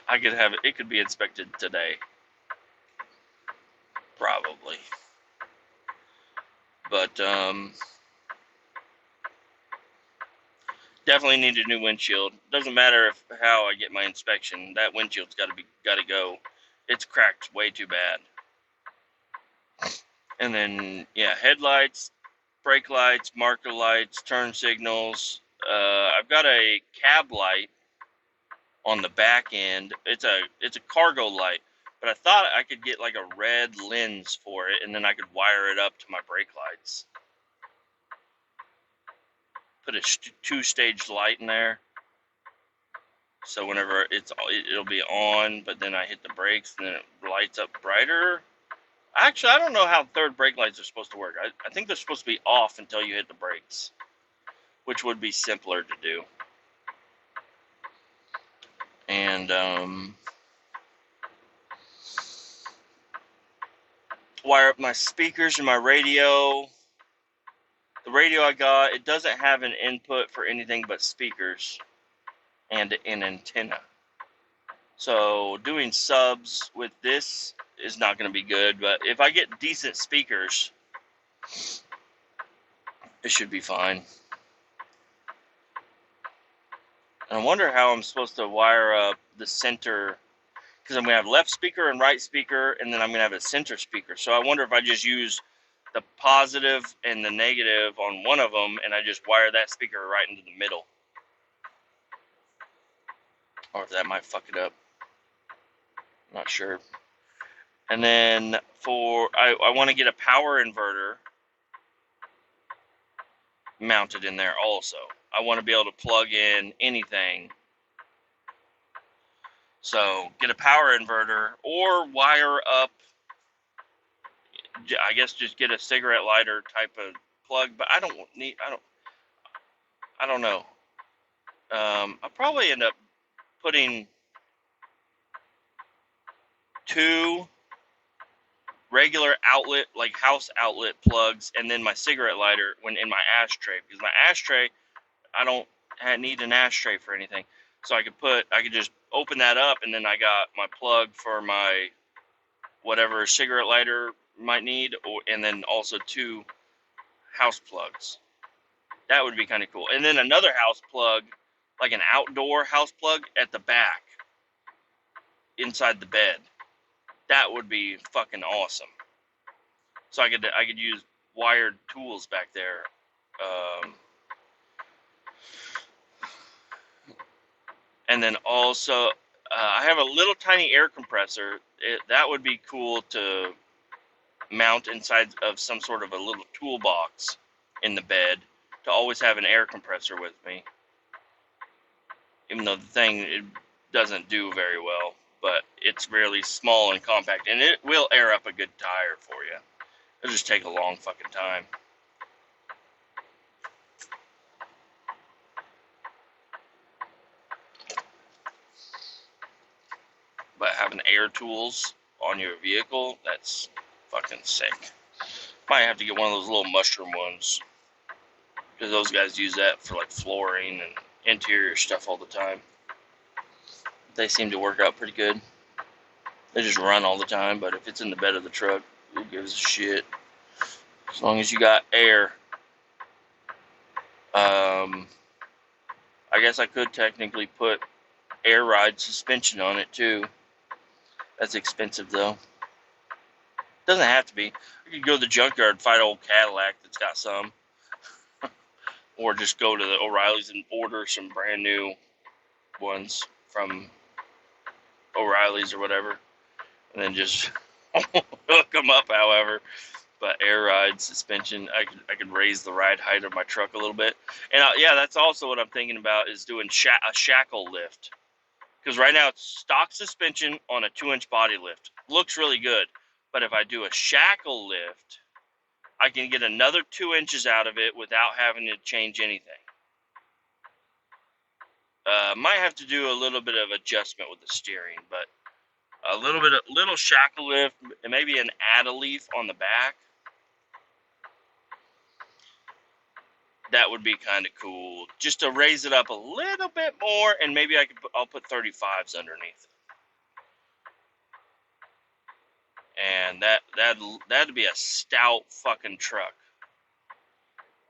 I could have it. It could be inspected today, probably. But definitely need a new windshield. Doesn't matter how I get my inspection. That windshield's got to go. It's cracked way too bad. And then headlights, brake lights, marker lights, turn signals. I've got a cab light on the back end. It's a cargo light, but I thought I could get like a red lens for it, and then I could wire it up to my brake lights. Put a 2-stage light in there, so whenever it'll be on, but then I hit the brakes and then it lights up brighter. Actually, I don't know how third brake lights are supposed to work. I think they're supposed to be off until you hit the brakes, which would be simpler to do. And wire up my speakers and my radio. The radio I got, it doesn't have an input for anything but speakers and an antenna. So doing subs with this is not going to be good, but if I get decent speakers, it should be fine. And I wonder how I'm supposed to wire up the center, because I'm going to have left speaker and right speaker, and then I'm going to have a center speaker. So I wonder if I just use the positive and the negative on one of them, and I just wire that speaker right into the middle. Or if that might fuck it up. Not sure. And then I want to get a power inverter mounted in there also. I want to be able to plug in anything. So get a power inverter or wire up, I guess just get a cigarette lighter type of plug, but I don't know. I'll probably end up putting 2 regular outlet, like house outlet plugs, and then my cigarette lighter in my ashtray, because my ashtray, I don't need an ashtray for anything. So I could just open that up, and then I got my plug for my whatever cigarette lighter might need, and then also 2 house plugs. That would be kind of cool. And then another house plug, like an outdoor house plug at the back, inside the bed. That would be fucking awesome. so I could use wired tools back there. And then also, I have a little tiny air compressor. That would be cool to mount inside of some sort of a little toolbox in the bed, to always have an air compressor with me. Even though the thing, it doesn't do very well, but it's really small and compact, and it will air up a good tire for you. It'll just take a long fucking time. But having air tools on your vehicle, that's fucking sick. Might have to get one of those little mushroom ones, because those guys use that for like flooring and interior stuff all the time. They seem to work out pretty good. They just run all the time, but if it's in the bed of the truck, who gives a shit? As long as you got air. I guess I could technically put air ride suspension on it too. That's expensive though. Doesn't have to be. I could go to the junkyard and find an old Cadillac that's got some. Or just go to the O'Reilly's and order some brand new ones from O'Reilly's or whatever. And then just hook them up however. But air ride suspension, I could raise the ride height of my truck a little bit. And yeah, that's also what I'm thinking about, is doing a shackle lift. Because right now it's stock suspension on a 2-inch body lift. Looks really good. But if I do a shackle lift, I can get another 2 inches out of it without having to change anything. Might have to do a little bit of adjustment with the steering, but a little shackle lift, and maybe an add-a-leaf on the back. That would be kind of cool, just to raise it up a little bit more, and maybe I'll put 35s underneath, and that'd be a stout fucking truck.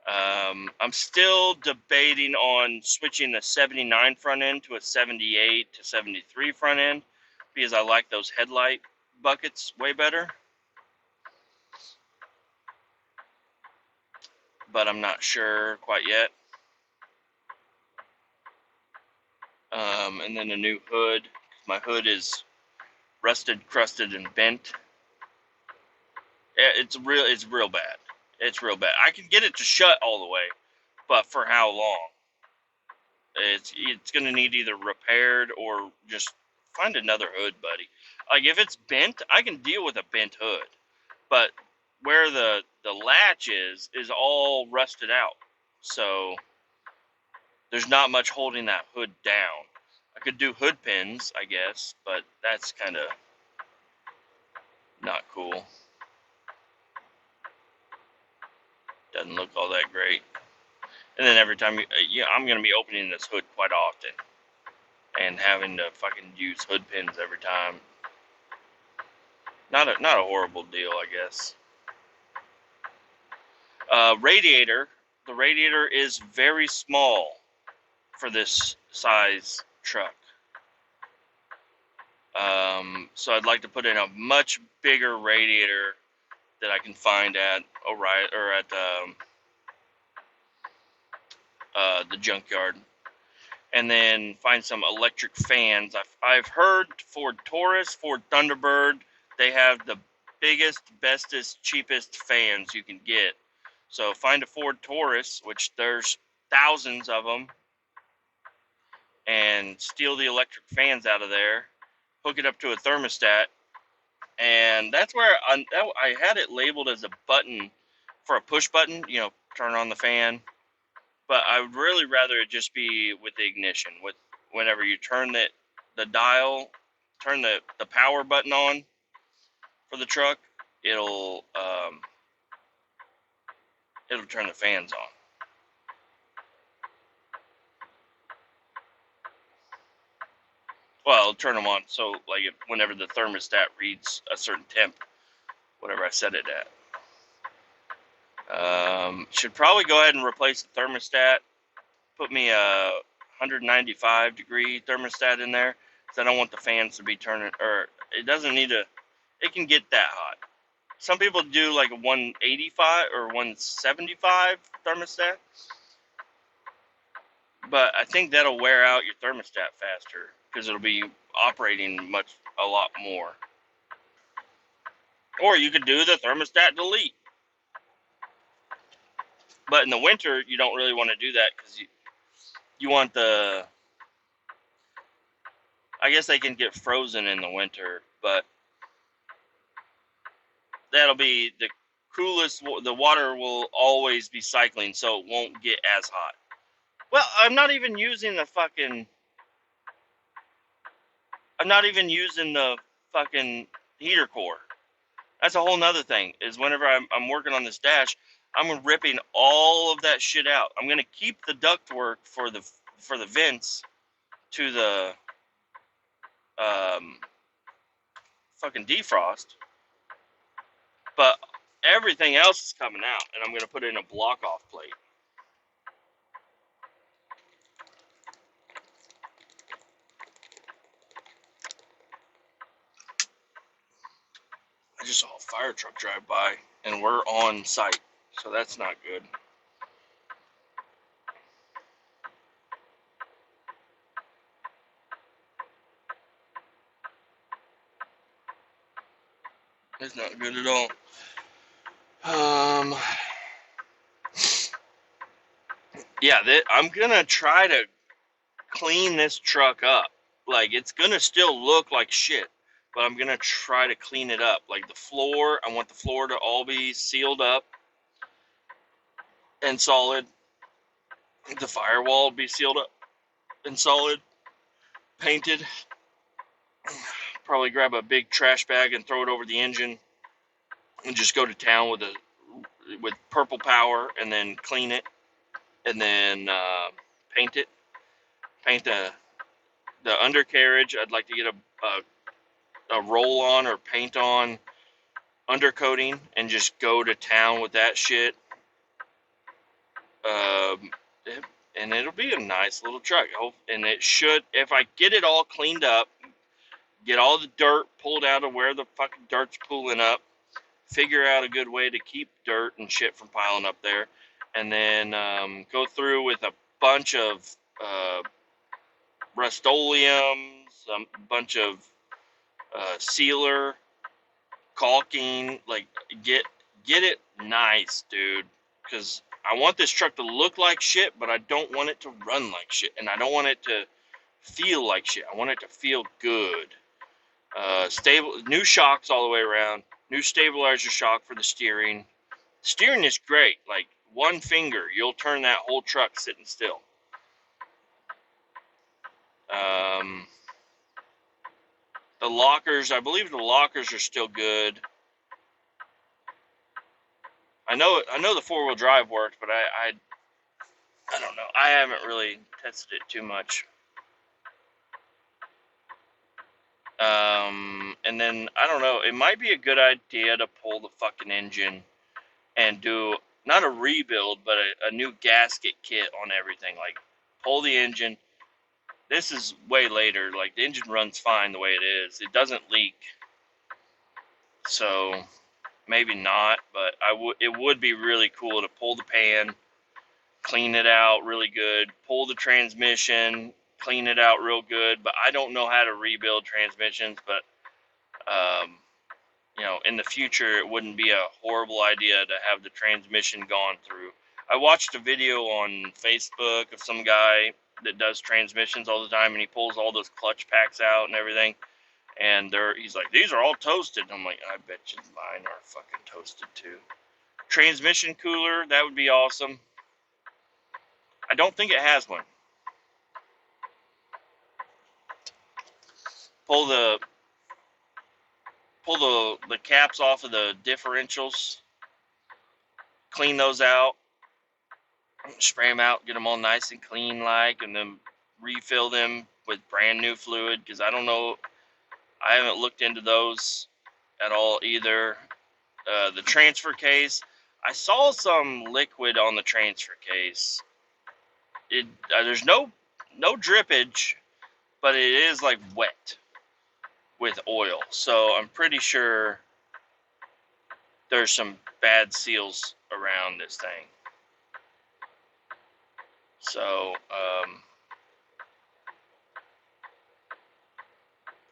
I'm still debating on switching the 79 front end to a 78 to 73 front end, because I like those headlight buckets way better. But I'm not sure quite yet. And then a new hood. My hood is rusted, crusted, and bent. It's real bad. It's real bad. I can get it to shut all the way, but for how long? It's gonna need either repaired or just find another hood, buddy. Like if it's bent, I can deal with a bent hood, but where the latch is all rusted out, so there's not much holding that hood down. I could do hood pins, I guess, but that's kind of not cool. Doesn't look all that great. And then every time I'm gonna be opening this hood quite often, and having to fucking use hood pins every time. Not a horrible deal, I guess. Radiator. The radiator is very small for this size truck. So I'd like to put in a much bigger radiator that I can find at O'Reilly or at the junkyard, and then find some electric fans. I've heard Ford Taurus, Ford Thunderbird, they have the biggest, bestest, cheapest fans you can get. So find a Ford Taurus, which there's thousands of them, and steal the electric fans out of there, hook it up to a thermostat, and that's where I had it labeled as a button for a push button, turn on the fan. But I would really rather it just be with the ignition. With whenever you turn the dial, turn the power button on for the truck, it'll turn the fans on. Well, it'll turn them on, so like whenever the thermostat reads a certain temp, whatever I set it at. Should probably go ahead and replace the thermostat. Put me a 195 degree thermostat in there, because I don't want the fans to be turning, or it doesn't need to. It can get that hot. Some people do like a 185 or 175 thermostat, but I think that'll wear out your thermostat faster because it'll be operating a lot more. Or you could do the thermostat delete. But in the winter, you don't really want to do that because you want I guess they can get frozen in the winter, but that'll be the coolest. The water will always be cycling, so it won't get as hot. Well, I'm not even using the fucking heater core. That's a whole nother thing. Is whenever I'm working on this dash, I'm ripping all of that shit out. I'm gonna keep the ductwork for the vents to the fucking defrost, but everything else is coming out, and I'm gonna put it in a block off plate. I just saw a fire truck drive by, and we're on site, so that's not good. It's not good at all. Yeah, I'm gonna try to clean this truck up. Like, it's gonna still look like shit, but I'm gonna try to clean it up. Like the floor, I want the floor to all be sealed up and solid. The firewall be sealed up and solid, painted. Probably grab a big trash bag and throw it over the engine, and just go to town with purple power, and then clean it, and then paint it. Paint the undercarriage. I'd like to get a roll on or paint on undercoating and just go to town with that shit. And it'll be a nice little truck. And it should, if I get it all cleaned up, get all the dirt pulled out of where the fucking dirt's pooling up, figure out a good way to keep dirt and shit from piling up there, and then go through with a bunch of Rust-Oleum, a bunch of sealer, caulking, like get it nice, dude, because I want this truck to look like shit, but I don't want it to run like shit, and I don't want it to feel like shit. I want it to feel good. New shocks all the way around, new stabilizer shock for the steering. Steering is great. Like, one finger, you'll turn that whole truck sitting still. The lockers, I believe the lockers are still good. I know the four-wheel drive works, but I don't know. I haven't really tested it too much. And then, I don't know, it might be a good idea to pull the fucking engine and do, not a rebuild, but a new gasket kit on everything. Like, pull the engine. This is way later. Like, the engine runs fine the way it is. It doesn't leak. So, maybe not, but it would be really cool to pull the pan, clean it out really good, pull the transmission, clean it out real good. But I don't know how to rebuild transmissions, but in the future, it wouldn't be a horrible idea to have the transmission gone through. I watched a video on Facebook of some guy that does transmissions all the time, and he pulls all those clutch packs out and everything, and he's like, these are all toasted. I'm like, I bet you mine are fucking toasted too. Transmission cooler, that would be awesome. I don't think it has one. Pull the caps off of the differentials, clean those out, spray them out, get them all nice and clean, and then refill them with brand new fluid, because I don't know, I haven't looked into those at all either. The transfer case, I saw some liquid on the transfer case. There's no drippage, but it is like wet with oil, so I'm pretty sure there's some bad seals around this thing. So,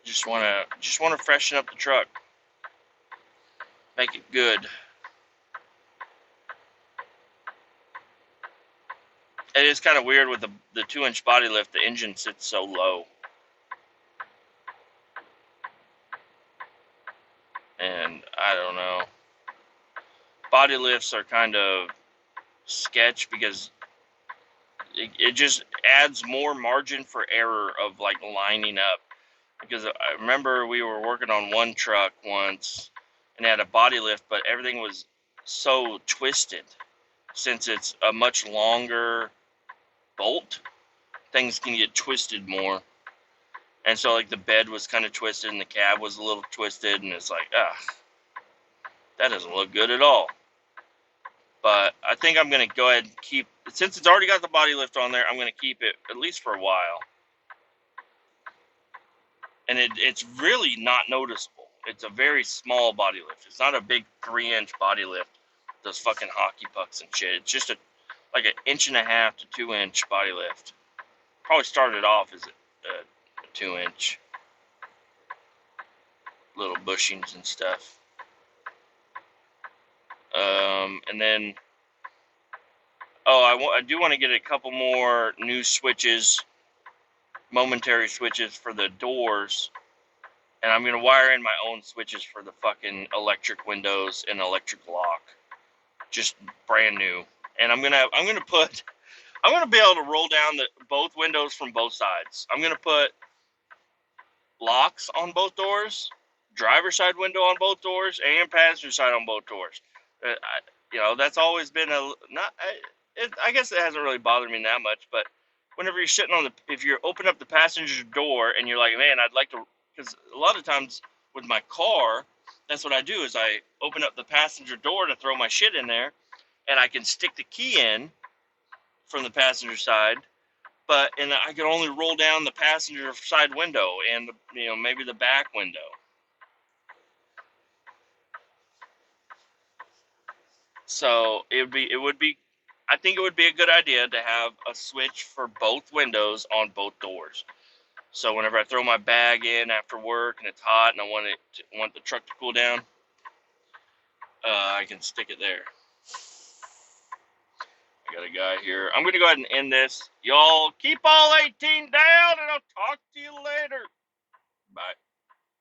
just wanna freshen up the truck, make it good. It is kind of weird with the 2-inch body lift. The engine sits so low, and I don't know. Body lifts are kind of sketch because it just adds more margin for error of like lining up. Because I remember we were working on one truck once and it had a body lift, but everything was so twisted since it's a much longer bolt. Things can get twisted more, and so like the bed was kind of twisted and the cab was a little twisted, and it's like, that doesn't look good at all. But I think I'm going to go ahead and keep, since it's already got the body lift on there, I'm going to keep it at least for a while. And it's really not noticeable. It's a very small body lift. It's not a big 3-inch body lift, those fucking hockey pucks and shit. It's just like an 1.5 to 2-inch body lift. Probably started off as a 2-inch. Little bushings and stuff. And then, I do want to get a couple more new switches, momentary switches for the doors, and I'm gonna wire in my own switches for the fucking electric windows and electric lock, just brand new. And I'm gonna be able to roll down both windows from both sides. I'm gonna put locks on both doors, driver's side window on both doors, and passenger side on both doors. That's always been I guess it hasn't really bothered me that much, but whenever you're sitting if you open up the passenger door and you're like, man, I'd like to, because a lot of times with my car, that's what I do is I open up the passenger door to throw my shit in there, and I can stick the key in from the passenger side, and I can only roll down the passenger side window and maybe the back window. So I think it would be a good idea to have a switch for both windows on both doors. So whenever I throw my bag in after work and it's hot and I want the truck to cool down, I can stick it there. I got a guy here. I'm going to go ahead and end this. Y'all keep all 18 down, and I'll talk to you later. Bye.